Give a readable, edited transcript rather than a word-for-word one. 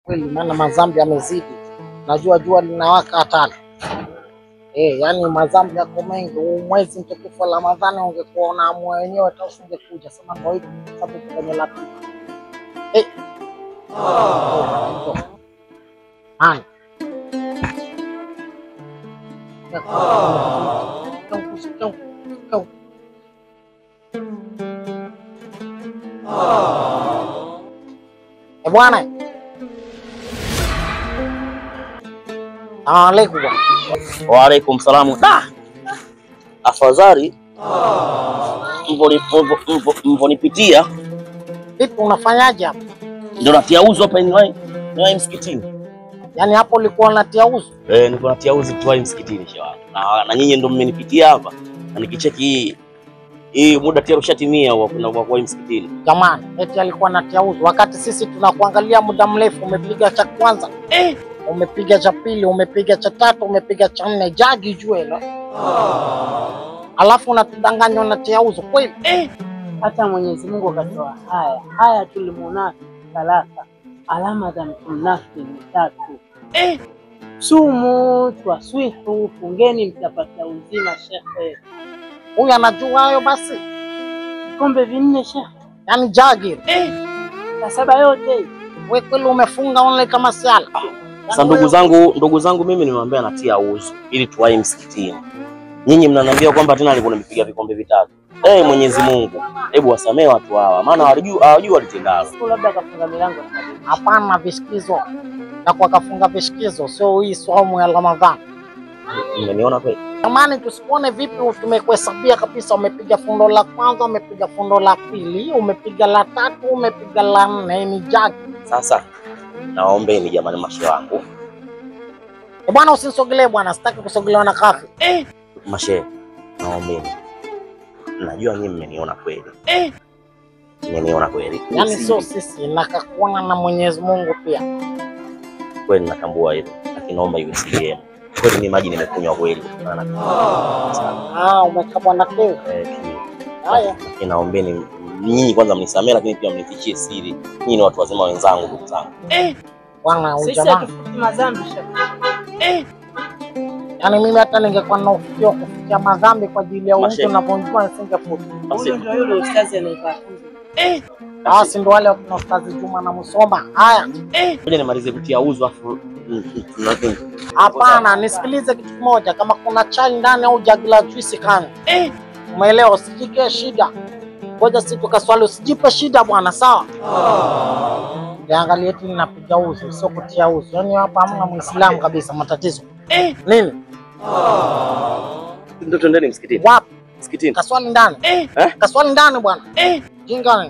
kweli, maana mazambi yamezidi. Najua jua linawaka hatari. Yani mazambi yako mengi. Mwezi mtukufu wa Ramadhani ungekuwa unaamua wenyewe hata usingekuja. Sema ndio hivyo sababu kwenye laptop. Hani. Bwana. Alaikum. Wa alaikum salamu. Afadhali mvonipitia. Vipi unafanyaje hapa? Ndio natia uzu hapa ni msikitini. Yaani hapo ulikuwa unatia uzu? Nilikuwa natia uzu tu msikitini shewa. Na nyinyi ndio mmenipitia hapa. Na nikicheki hii muda tayari ushatimia kwa msikitini. Jamani, eti alikuwa anatia uzu wakati sisi tunakuangalia muda mrefu. Umepiga cha kwanza, umepiga cha pili, umepiga cha tatu, umepiga cha nne, jagi jue hilo. Alafu unatudanganya unatia uzu kweli? Hata Mwenyezi Mungu akatoa haya tulimuona talaka alama za mnafiki ni 3. Sumu twaswihu fungeni mtapata uzima shekhe. Huyu anajua hayo basi. Kombe 4 shekhe. Yaani jagi. Na 7 yote. Wewe kweli umefunga online kama siala. Sasa ndugu zangu mimi nimemwambia natia uzu ili tuwahi msikitini. Nyinyi mnaniambia kwamba tena alikuwa nimepiga vikombe 3. Mwenyezi Mungu, hebu wasamee watu hawa maana hawajui walitendalo. Labda kafunga milango. Hapana vishikizo. Na kwa kafunga vishikizo sio hii somo ya Ramadhani. Mmeniona kweli? Jamani tusipone vipi tumekuhesabia kabisa umepiga fundo la kwanza, umepiga fundo la pili, umepiga la 3, umepiga la 4 ni jagi. Sasa naombeni jamani mashe wangu. Bwana usinisogelee bwana, sitaki kusogelewa na kafi. Mashe, naombeni. Najua nyinyi mmeniona kweli. Mmeniona kweli. Yaani sio sisi nakakuona na Mwenyezi Mungu pia. Kweli natambua hilo. Lakini naomba iwe siri yenu. Kweli mimi maji nimekunywa kweli. Umekabwa na kiu. Haya. Naombeni nyinyi kwanza mnisamee lakini pia mnifichie siri. Nyinyi ni watu wazima wenzangu ndugu zangu. Bwana sisi hatufuti madhambi shekhe. Yaani mimi hata ningekuwa na ufikio kufikia madhambi kwa ajili ya mtu unavyojua nisingefuta. Huyo ndio yule ustazi anayefunza. Basi ndio wale wa ustazi Juma na Musoma. Haya. Ngoja nimalize kutia uzu afu hapana, nisikilize kitu kimoja, kama kuna chai ndani au jagi la juice kani. Umeelewa, usijike shida. Ngoja sisi tukaswali, usijipe shida bwana, sawa? Angalia eti ninapiga uzu, sio kutia uzu. Yaani hapa hamna Muislamu kabisa matatizo. Nini? Ndio twendeni msikitini. Wapi? Msikitini. Kaswali ndani. Kaswali ndani bwana. Jinga.